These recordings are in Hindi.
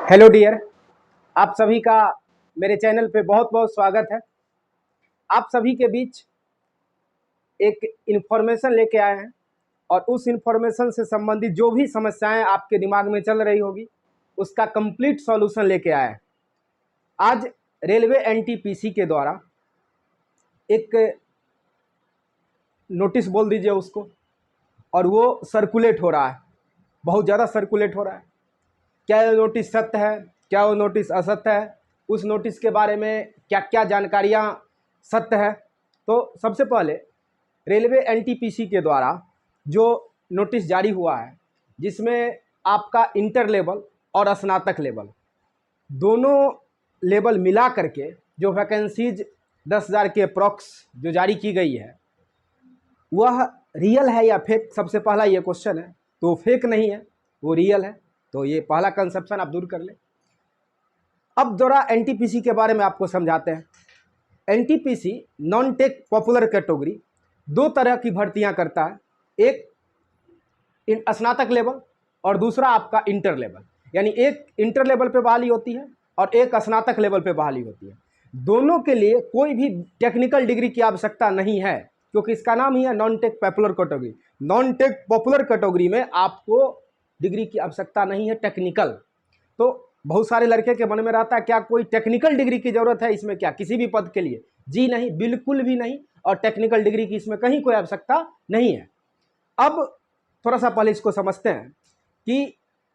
हेलो डियर, आप सभी का मेरे चैनल पे बहुत बहुत स्वागत है। आप सभी के बीच एक इन्फॉर्मेशन लेके आए हैं और उस इन्फॉर्मेशन से संबंधित जो भी समस्याएं आपके दिमाग में चल रही होगी उसका कंप्लीट सॉल्यूशन लेके आए हैं। आज रेलवे एनटीपीसी के द्वारा एक नोटिस बोल दीजिए उसको, और वो सर्कुलेट हो रहा है, बहुत ज़्यादा सर्कुलेट हो रहा है। क्या ये नोटिस सत्य है, क्या वो नोटिस असत्य है, उस नोटिस के बारे में क्या क्या जानकारियाँ सत्य है। तो सबसे पहले रेलवे एनटीपीसी के द्वारा जो नोटिस जारी हुआ है, जिसमें आपका इंटर लेवल और स्नातक लेवल दोनों लेवल मिला करके जो वैकेंसीज 10,000 के अप्रॉक्स जो जारी की गई है, वह रियल है या फेक, सबसे पहला ये क्वेश्चन है। तो फेक नहीं है, वो रियल है। तो ये पहला कंसेप्शन आप दूर कर लें। अब जरा एनटीपीसी के बारे में आपको समझाते हैं। NTPC non tech popular category दो तरह की भर्तियां करता है, एक स्नातक लेवल और दूसरा आपका इंटर लेवल। यानी एक इंटर लेवल पे बहाली होती है और एक स्नातक लेवल पे बहाली होती है। दोनों के लिए कोई भी टेक्निकल डिग्री की आवश्यकता नहीं है, क्योंकि इसका नाम ही है non tech popular category. Non tech popular category में आपको डिग्री की आवश्यकता नहीं है, टेक्निकल। तो बहुत सारे लड़के के मन में रहता है क्या कोई टेक्निकल डिग्री की ज़रूरत है इसमें, क्या किसी भी पद के लिए? जी नहीं, बिल्कुल भी नहीं। और टेक्निकल डिग्री की इसमें कहीं कोई आवश्यकता नहीं है। अब थोड़ा सा पहले इसको समझते हैं कि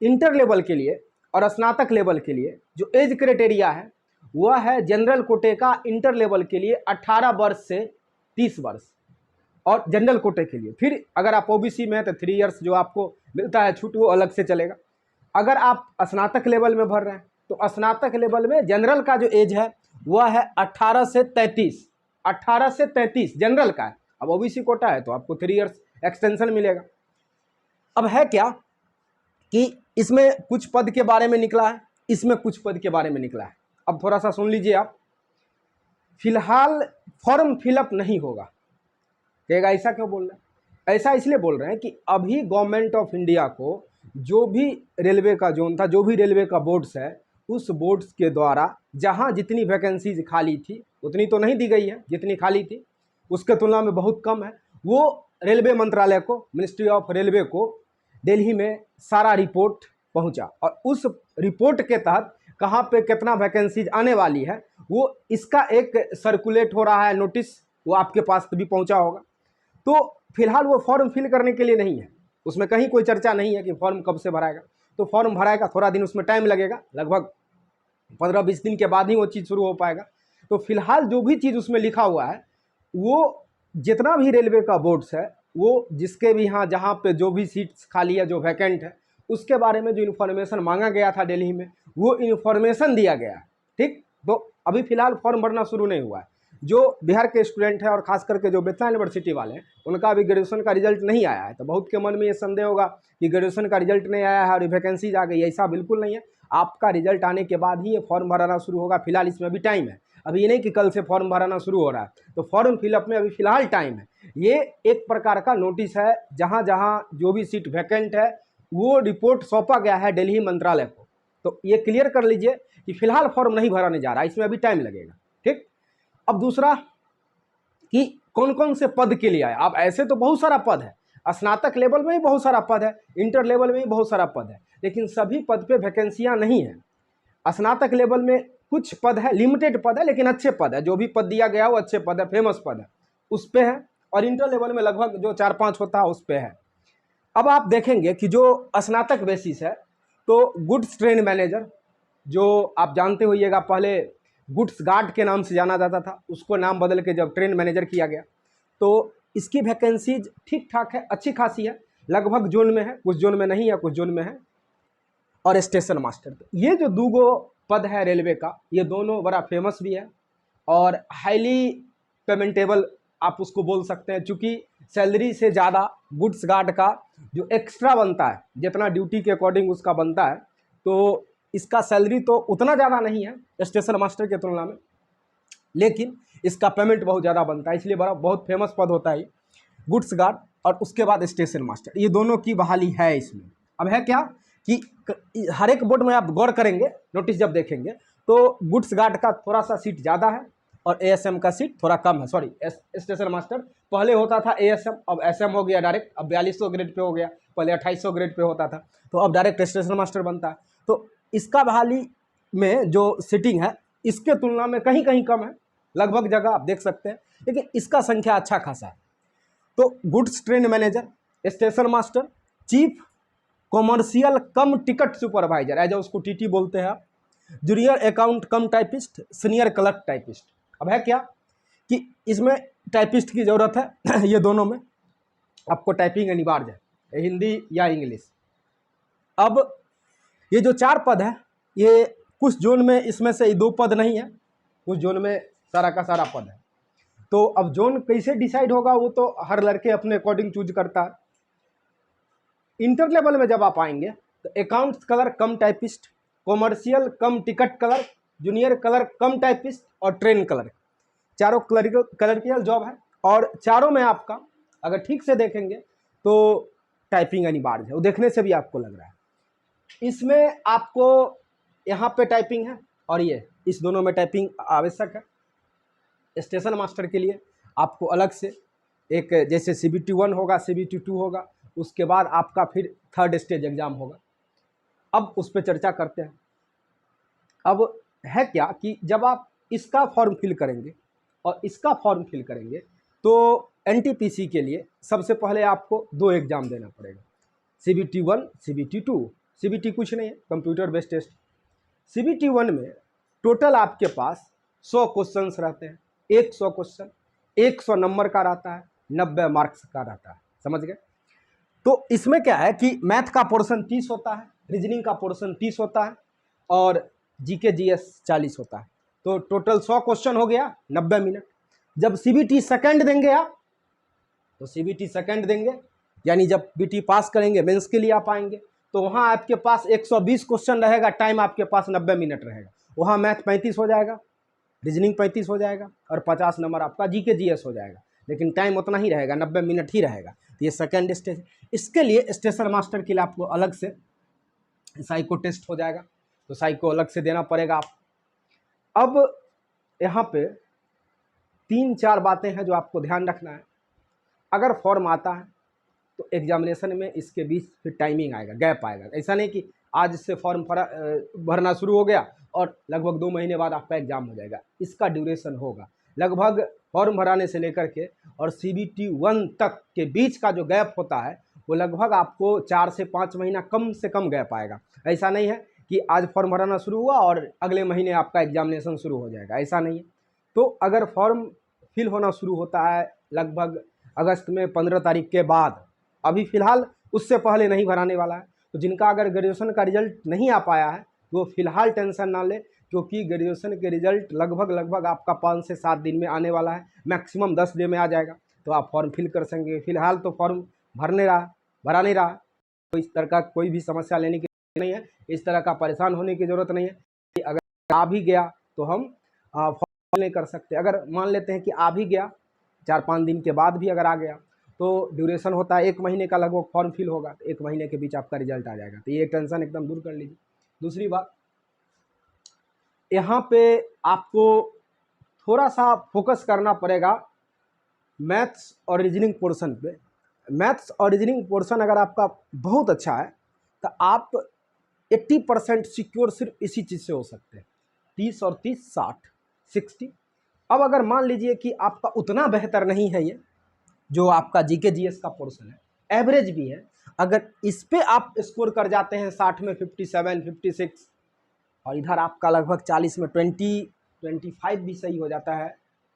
इंटर लेवल के लिए और स्नातक लेवल के लिए जो एज क्राइटेरिया है वह है जनरल कोटे का इंटर लेवल के लिए 18 वर्ष से 30 वर्ष, और जनरल कोटे के लिए फिर अगर आप ओबीसी में हैं तो 3 इयर्स जो आपको मिलता है छूट, वो अलग से चलेगा। अगर आप स्नातक लेवल में भर रहे हैं तो स्नातक लेवल में जनरल का जो एज है वह है 18 से 33। 18 से 33 जनरल का है। अब ओबीसी कोटा है तो आपको 3 इयर्स एक्सटेंशन मिलेगा। अब है क्या कि इसमें कुछ पद के बारे में निकला है, इसमें कुछ पद के बारे में निकला है। अब थोड़ा सा सुन लीजिए आप। फिलहाल फॉर्म फिलअप नहीं होगा। कहेगा ऐसा क्यों बोल रहे हैं? ऐसा इसलिए बोल रहे हैं कि अभी गवर्नमेंट ऑफ इंडिया को जो भी रेलवे का जोन था, जो भी रेलवे का बोर्ड्स है, उस बोर्ड्स के द्वारा जहां जितनी वैकेंसीज खाली थी उतनी तो नहीं दी गई है, जितनी खाली थी उसके तुलना में बहुत कम है। वो रेलवे मंत्रालय को, मिनिस्ट्री ऑफ रेलवे को दिल्ली में सारा रिपोर्ट पहुंचा, और उस रिपोर्ट के तहत कहाँ पे कितना वैकेंसीज आने वाली है वो इसका एक सर्कुलेट हो रहा है नोटिस, वो आपके पास भी पहुंचा होगा। तो फिलहाल वो फॉर्म फिल करने के लिए नहीं है, उसमें कहीं कोई चर्चा नहीं है कि फॉर्म कब से भराएगा। तो फॉर्म भराएगा, थोड़ा दिन उसमें टाइम लगेगा, लगभग 15-20 दिन के बाद ही वो चीज़ शुरू हो पाएगा। तो फिलहाल जो भी चीज़ उसमें लिखा हुआ है वो जितना भी रेलवे का बोर्ड्स है, वो जिसके भी यहाँ जहाँ पे जो भी सीट्स खाली है, जो वैकेंट है, उसके बारे में जो इन्फॉर्मेशन मांगा गया था दिल्ली में, वो इन्फॉर्मेशन दिया गया है। ठीक, तो अभी फिलहाल फॉर्म भरना शुरू नहीं हुआ है। जो बिहार के स्टूडेंट हैं और खास करके जो बेतला यूनिवर्सिटी वाले हैं, उनका अभी ग्रेजुएशन का रिजल्ट नहीं आया है। तो बहुत के मन में ये संदेह होगा कि ग्रेजुएशन का रिजल्ट नहीं आया है और वैकेंसीज आ गई। ऐसा बिल्कुल नहीं है। आपका रिजल्ट आने के बाद ही ये फॉर्म भराना शुरू होगा। फिलहाल इसमें अभी टाइम है। अभी ये नहीं कि कल से फॉर्म भराना शुरू हो रहा है। तो फॉर्म फिलअप में अभी फिलहाल टाइम है। ये एक प्रकार का नोटिस है, जहाँ जहाँ जो भी सीट वैकेंट है वो रिपोर्ट सौंपा गया है दिल्ली मंत्रालय को। तो ये क्लियर कर लीजिए कि फिलहाल फॉर्म नहीं भराने जा रहा है, इसमें अभी टाइम लगेगा। ठीक, अब दूसरा कि कौन कौन से पद के लिए आए। अब ऐसे तो बहुत सारा पद है, स्नातक लेवल में ही बहुत सारा पद है, इंटर लेवल में ही बहुत सारा पद है, लेकिन सभी पद पे वैकेंसियां नहीं है। स्नातक लेवल में कुछ पद है, लिमिटेड पद है, लेकिन अच्छे पद है। जो भी पद दिया गया वो अच्छे पद है, फेमस पद है, उस पे है। और इंटर लेवल में लगभग जो 4-5 होता है उस पे है। अब आप देखेंगे कि जो स्नातक बेसिस है, तो गुड्स ट्रेन मैनेजर, जो आप जानते होइएगा पहले गुड्स गार्ड के नाम से जाना जाता था, उसको नाम बदल के जब ट्रेन मैनेजर किया गया, तो इसकी वैकेंसीज ठीक ठाक है, अच्छी खासी है, लगभग जोन में है, कुछ जोन में नहीं है, कुछ जोन में है। और स्टेशन मास्टर, ये जो दो पद है रेलवे का, ये दोनों बड़ा फेमस भी है और हाईली पेमेंटेबल आप उसको बोल सकते हैं, चूँकि सैलरी से ज़्यादा गुड्स गार्ड का जो एक्स्ट्रा बनता है, जितना ड्यूटी के अकॉर्डिंग उसका बनता है, तो इसका सैलरी तो उतना ज़्यादा नहीं है स्टेशन मास्टर के तुलना में, लेकिन इसका पेमेंट बहुत ज़्यादा बनता है, इसलिए बड़ा बहुत फेमस पद होता है गुड्स गार्ड। और उसके बाद स्टेशन मास्टर, ये दोनों की बहाली है इसमें। अब है क्या कि हर एक बोर्ड में आप गौर करेंगे नोटिस जब देखेंगे तो गुड्स गार्ड का थोड़ा सा सीट ज़्यादा है और एएसएम का सीट थोड़ा कम है। सॉरी, स्टेशन मास्टर पहले होता था एएसएम, अब एसएम हो गया डायरेक्ट, अब 4200 ग्रेड पे हो गया, पहले 2800 ग्रेड पे होता था, तो अब डायरेक्ट स्टेशन मास्टर बनता है। तो इसका बहाली में जो सीटिंग है इसके तुलना में कहीं कहीं कम है, लगभग जगह आप देख सकते हैं, लेकिन इसका संख्या अच्छा खासा है। तो goods train manager, station master, chief commercial cum ticket supervisor, as उसको टीटी बोलते हैं आप, junior account cum typist, senior clerk typist. अब है क्या कि इसमें टाइपिस्ट की ज़रूरत है ये दोनों में आपको टाइपिंग अनिवार्य है, हिंदी या इंग्लिश। अब ये जो 4 पद है ये कुछ जोन में इसमें से 2 पद नहीं है, कुछ जोन में सारा का सारा पद है। तो अब जोन कैसे डिसाइड होगा वो तो हर लड़के अपने अकॉर्डिंग चूज करता है। इंटर लेवल में जब आप आएंगे तो अकाउंट्स कलर कम typist, commercial cum ticket colour, junior colour कम टाइपिस्ट और ट्रेन कलर, चारों क्लरिकल जॉब है। और चारों में आपका अगर ठीक से देखेंगे तो टाइपिंग अनिवार्य है, वो देखने से भी आपको लग रहा है। इसमें आपको यहाँ पे टाइपिंग है और ये इस दोनों में टाइपिंग आवश्यक है। स्टेशन मास्टर के लिए आपको अलग से एक जैसे CBT 1 होगा, CBT 2 होगा, उसके बाद आपका फिर 3rd स्टेज एग्ज़ाम होगा। अब उस पर चर्चा करते हैं। अब है क्या कि जब आप इसका फॉर्म फिल करेंगे और इसका फॉर्म फिल करेंगे तो NTPC के लिए सबसे पहले आपको 2 एग्ज़ाम देना पड़ेगा, CBT 1, CBT 2। CBT कुछ नहीं है, कंप्यूटर बेस्ड टेस्ट। CBT 1 में टोटल आपके पास 100 क्वेश्चंस रहते हैं, 100 क्वेश्चन 100 नंबर का रहता है, 90 मार्क्स का रहता है, समझ गए। तो इसमें क्या है कि मैथ का पोर्शन 30 होता है, रीजनिंग का पोर्शन 30 होता है और GK GS 40 होता है। तो टोटल 100 क्वेश्चन हो गया, 90 मिनट। जब CBT सेकंड देंगे आप, तो CBT सेकंड देंगे यानी जब BT पास करेंगे मेंस के लिए आप आएंगे तो वहाँ आपके पास 120 क्वेश्चन रहेगा, टाइम आपके पास 90 मिनट रहेगा। वहाँ मैथ 35 हो जाएगा, रीजनिंग 35 हो जाएगा और 50 नंबर आपका GK GS हो जाएगा, लेकिन टाइम उतना ही रहेगा, 90 मिनट ही रहेगा। तो ये सेकंड स्टेज। इसके लिए स्टेशन मास्टर के लिए आपको अलग से साइको टेस्ट हो जाएगा, तो साइको अलग से देना पड़ेगा आप। अब यहाँ पे 3-4 बातें हैं जो आपको ध्यान रखना है। अगर फॉर्म आता है तो एग्जामिनेशन में इसके बीच फिर टाइमिंग आएगा, गैप आएगा। ऐसा नहीं कि आज से फॉर्म भरना शुरू हो गया और लगभग 2 महीने बाद आपका एग्ज़ाम हो जाएगा। इसका ड्यूरेशन होगा लगभग फॉर्म भराने से लेकर के और CBT 1 तक के बीच का जो गैप होता है वो लगभग आपको 4 से 5 महीना कम से कम गैप आएगा। ऐसा नहीं है कि आज फॉर्म भराना शुरू हुआ और अगले महीने आपका एग्जामिनेशन शुरू हो जाएगा, ऐसा नहीं है। तो अगर फॉर्म फिल होना शुरू होता है लगभग अगस्त में 15 तारीख के बाद, अभी फ़िलहाल उससे पहले नहीं भराने वाला है। तो जिनका अगर ग्रेजुएशन का रिजल्ट नहीं आ पाया है वो फ़िलहाल टेंशन ना ले, क्योंकि ग्रेजुएशन के रिजल्ट लगभग आपका 5 से 7 दिन में आने वाला है, मैक्सिमम 10 डे में आ जाएगा। तो आप फॉर्म फिल कर सकेंगे। फ़िलहाल तो फॉर्म भरा नहीं रहा, तो इस तरह का कोई भी समस्या लेने की नहीं है, इस तरह का परेशान होने की ज़रूरत नहीं है कि अगर आ भी गया तो हम फॉर्म नहीं कर सकते। अगर मान लेते हैं कि आ भी गया, 4-5 दिन के बाद भी अगर आ गया तो ड्यूरेशन होता है 1 महीने का, लगभग फॉर्म फिल होगा तो 1 महीने के बीच आपका रिजल्ट आ जाएगा। तो ये टेंशन एकदम दूर कर लीजिए। दूसरी बात, यहाँ पे आपको थोड़ा सा फोकस करना पड़ेगा मैथ्स और रीजनिंग पोर्शन पे। मैथ्स और रीजनिंग पोर्शन अगर आपका बहुत अच्छा है तो आप 80% सिक्योर सिर्फ इसी चीज़ से हो सकते हैं, 30 और 30 60। अब अगर मान लीजिए कि आपका उतना बेहतर नहीं है, ये जो आपका GK GS का पोर्शन है, एवरेज भी है, अगर इस पे आप स्कोर कर जाते हैं 60 में 57 56 और इधर आपका लगभग 40 में 25 भी सही हो जाता है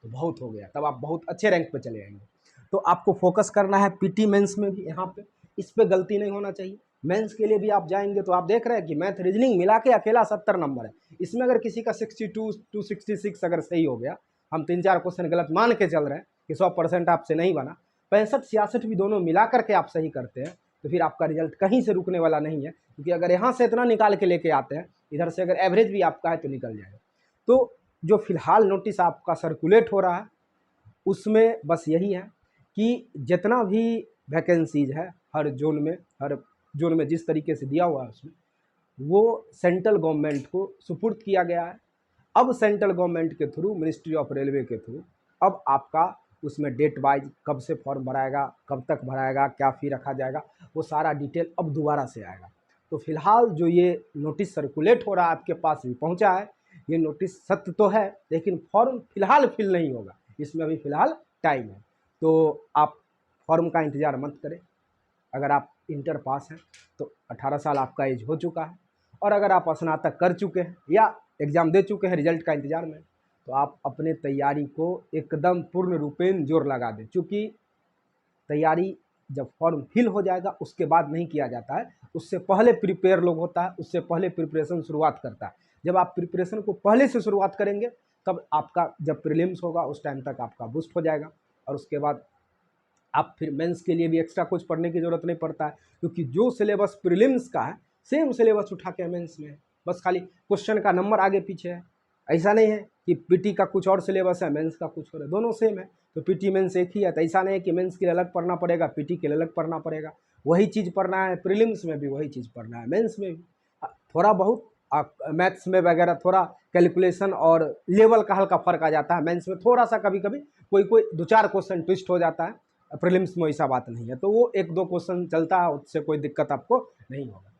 तो बहुत हो गया, तब आप बहुत अच्छे रैंक पे चले आएंगे। तो आपको फोकस करना है PT मेंस में भी, यहाँ पे इस पे गलती नहीं होना चाहिए। मेंस के लिए भी आप जाएंगे तो आप देख रहे हैं कि मैथ रीजनिंग मिला के अकेला 70 नंबर है, इसमें अगर किसी का 62 to 66 अगर सही हो गया, हम 3-4 क्वेश्चन गलत मान के चल रहे हैं कि 100% आपसे नहीं बना, 65-66 भी दोनों मिला करके आप सही करते हैं तो फिर आपका रिजल्ट कहीं से रुकने वाला नहीं है, क्योंकि अगर यहाँ से इतना निकाल के लेके आते हैं, इधर से अगर एवरेज भी आपका है तो निकल जाएगा। तो जो फिलहाल नोटिस आपका सर्कुलेट हो रहा है उसमें बस यही है कि जितना भी वैकेंसीज है हर जोन में जिस तरीके से दिया हुआ है उसमें वो सेंट्रल गवर्नमेंट को सुपुर्द किया गया है। अब सेंट्रल गवर्नमेंट के थ्रू, मिनिस्ट्री ऑफ रेलवे के थ्रू, अब आपका उसमें डेट वाइज कब से फॉर्म भराएगा, कब तक भराएगा, क्या फ़ी रखा जाएगा, वो सारा डिटेल अब दोबारा से आएगा। तो फिलहाल जो ये नोटिस सर्कुलेट हो रहा है आपके पास भी पहुंचा है, ये नोटिस सत्य तो है, लेकिन फॉर्म फिलहाल फिल नहीं होगा, इसमें अभी फ़िलहाल टाइम है। तो आप फॉर्म का इंतज़ार मत करें। अगर आप इंटर पास हैं तो 18 साल आपका एज हो चुका है, और अगर आप स्नातक कर चुके हैं या एग्ज़ाम दे चुके हैं, रिजल्ट का इंतज़ार में, तो आप अपने तैयारी को एकदम पूर्ण रूपेण जोर लगा दें। क्योंकि तैयारी जब फॉर्म फिल हो जाएगा उसके बाद नहीं किया जाता है, उससे पहले प्रिपेयर लोग होता है, उससे पहले प्रिपरेशन शुरुआत करता है। जब आप प्रिपरेशन को पहले से शुरुआत करेंगे तब आपका जब प्रीलिम्स होगा उस टाइम तक आपका बूस्ट हो जाएगा, और उसके बाद आप फिर मेंस के लिए भी एक्स्ट्रा कुछ पढ़ने की ज़रूरत नहीं पड़ता है। क्योंकि जो सिलेबस प्रीलिम्स का है सेम सिलेबस उठा के मेंस में है, बस खाली क्वेश्चन का नंबर आगे पीछे है। ऐसा नहीं है कि पीटी का कुछ और सिलेबस है, मेंस का कुछ और है, दोनों सेम है। तो पीटी मेंस एक ही है, तो ऐसा नहीं है कि मेंस के लिए अलग पढ़ना पड़ेगा, पीटी के लिए अलग पढ़ना पड़ेगा। वही चीज़ पढ़ना है प्रीलिम्स में भी, वही चीज़ पढ़ना है मेंस में भी। थोड़ा बहुत मैथ्स में वगैरह थोड़ा कैलकुलेशन और लेवल का हल्का फ़र्क आ जाता है। मेंस में थोड़ा सा कभी कभी कोई कोई 2-4 क्वेश्चन ट्विस्ट हो जाता है, प्रीलिम्स में ऐसा बात नहीं है, तो वो 1-2 क्वेश्चन चलता है, उससे कोई दिक्कत आपको नहीं होगा।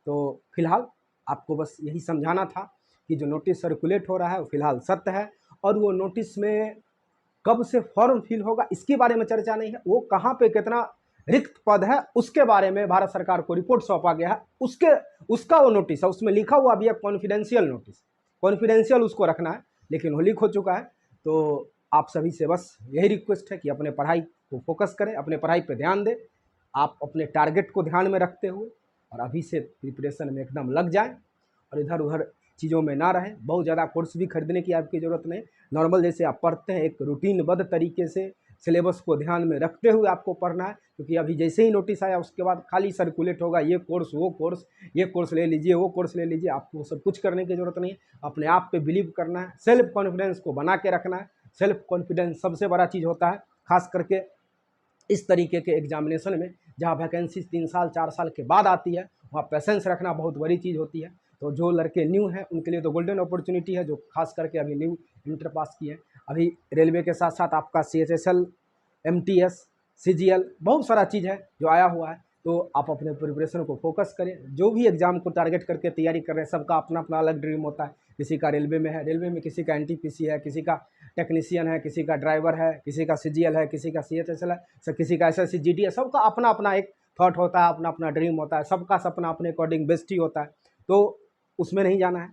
तो फिलहाल आपको बस यही समझाना था कि जो नोटिस सर्कुलेट हो रहा है वो फिलहाल सत्य है, और वो नोटिस में कब से फॉर्म फिल होगा इसके बारे में चर्चा नहीं है, वो कहाँ पे कितना रिक्त पद है उसके बारे में भारत सरकार को रिपोर्ट सौंपा गया है, उसका वो नोटिस है, उसमें लिखा हुआ भी है कॉन्फिडेंशियल नोटिस, कॉन्फिडेंशियल उसको रखना है, लेकिन वो लीक हो चुका है। तो आप सभी से बस यही रिक्वेस्ट है कि अपने पढ़ाई को फोकस करें, अपने पढ़ाई पे ध्यान दें, आप अपने टारगेट को ध्यान में रखते हुए और अभी से प्रिपरेशन में एकदम लग जाएं, और इधर उधर चीज़ों में ना रहें। बहुत ज़्यादा कोर्स भी खरीदने की आपकी ज़रूरत नहीं, नॉर्मल जैसे आप पढ़ते हैं एक रूटीनबद्ध तरीके से सिलेबस को ध्यान में रखते हुए आपको पढ़ना है। क्योंकि अभी जैसे ही नोटिस आया उसके बाद खाली सर्कुलेट होगा, ये कोर्स वो कोर्स, ये कोर्स ले लीजिए, वो कोर्स ले लीजिए, आपको सब कुछ करने की ज़रूरत नहीं है। अपने आप पे बिलीव करना है, सेल्फ कॉन्फिडेंस को बना के रखना है। सेल्फ कॉन्फिडेंस सबसे बड़ा चीज़ होता है, खास करके इस तरीके के एग्जामिनेशन में जहाँ वैकेंसी 3 साल 4 साल के बाद आती है, वहाँ पेशेंस रखना बहुत बड़ी चीज़ होती है। तो जो लड़के न्यू हैं उनके लिए तो गोल्डन अपॉर्चुनिटी है, जो खास करके अभी न्यू इंटर पास किए हैं। अभी रेलवे के साथ साथ आपका CHSL, MTS, CGL बहुत सारा चीज़ है जो आया हुआ है। तो आप अपने प्रिपरेशन को फोकस करें। जो भी एग्ज़ाम को टारगेट करके तैयारी कर रहे हैं सबका अपना अपना अलग ड्रीम होता है। किसी का रेलवे में है, रेलवे में किसी का NTPC है, किसी का टेक्नीशियन है, किसी का ड्राइवर है, किसी का CGL है, किसी का CHSL है, किसी का SSC GD है। सबका अपना अपना एक थॉट होता है, अपना अपना ड्रीम होता है, सबका सपना अपने अकॉर्डिंग बेस्ट ही होता है। तो उसमें नहीं जाना है,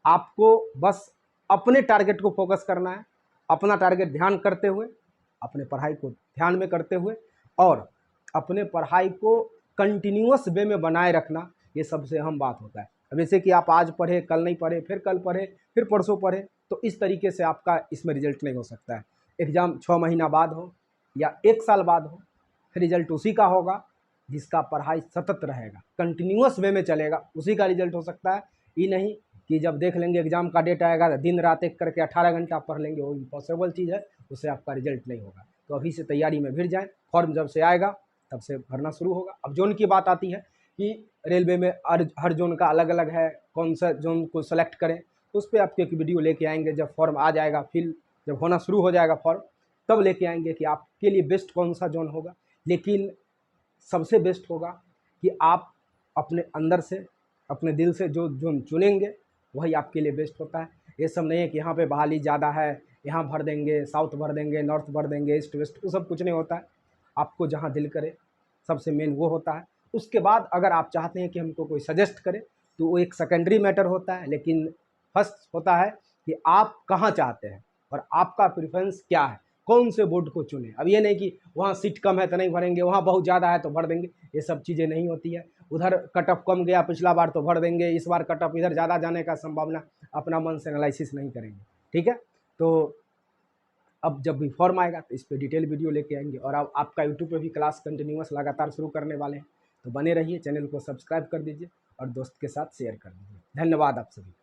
आपको बस अपने टारगेट को फोकस करना है, अपना टारगेट ध्यान करते हुए, अपने पढ़ाई को ध्यान में करते हुए, और अपने पढ़ाई को कंटिन्यूअस वे में बनाए रखना, ये सबसे अहम बात होता है। अब जैसे कि आप आज पढ़े, कल नहीं पढ़े, फिर कल पढ़े, फिर परसों पढ़े, तो इस तरीके से आपका इसमें रिजल्ट नहीं हो सकता है। एग्ज़ाम 6 महीना बाद हो या 1 साल बाद हो, फिर रिजल्ट उसी का होगा जिसका पढ़ाई सतत रहेगा, कंटिन्यूअस वे में चलेगा, उसी का रिजल्ट हो सकता है। ये नहीं कि जब देख लेंगे एग्ज़ाम का डेट आएगा तो दिन रात एक करके 18 घंटा पढ़ लेंगे, वो इम्पॉसिबल चीज़ है, उससे आपका रिजल्ट नहीं होगा। तो अभी से तैयारी में भिड़ जाएँ, फॉर्म जब से आएगा तब से भरना शुरू होगा। अब जोन की बात आती है कि रेलवे में हर जोन का अलग अलग है, कौन सा जोन को सेलेक्ट करें, तो उस पर आपको एक वीडियो लेके आएंगे। जब फॉर्म आ जाएगा, फिर जब होना शुरू हो जाएगा फॉर्म, तब लेके आएंगे कि आपके लिए बेस्ट कौन सा जोन होगा। लेकिन सबसे बेस्ट होगा कि आप अपने अंदर से, अपने दिल से जो जोन चुनेंगे वही आपके लिए बेस्ट होता है। ये सब नहीं है कि यहाँ पे बहाली ज़्यादा है, यहाँ भर देंगे, साउथ भर देंगे, नॉर्थ भर देंगे, ईस्ट वेस्ट, वो सब कुछ नहीं होता है। आपको जहाँ दिल करे, सबसे मेन वो होता है। उसके बाद अगर आप चाहते हैं कि हमको कोई सजेस्ट करे तो वो एक सेकेंडरी मैटर होता है, लेकिन फर्स्ट होता है कि आप कहाँ चाहते हैं और आपका प्रेफरेंस क्या है, कौन से बोर्ड को चुने। अब ये नहीं कि वहाँ सीट कम है तो नहीं भरेंगे, वहाँ बहुत ज़्यादा है तो भर देंगे, ये सब चीज़ें नहीं होती है। उधर कट ऑफ कम गया पिछला बार तो भर देंगे, इस बार कट ऑफ इधर ज़्यादा जाने का संभावना, अपना मन से एनालिसिस नहीं करेंगे। ठीक है, तो अब जब भी फॉर्म आएगा तो इस पर डिटेल वीडियो लेके आएंगे। और अब आपका यूट्यूब पे भी क्लास कंटिन्यूअस लगातार शुरू करने वाले हैं, तो बने रहिए, चैनल को सब्सक्राइब कर दीजिए और दोस्त के साथ शेयर कर दीजिए। धन्यवाद आप सभी।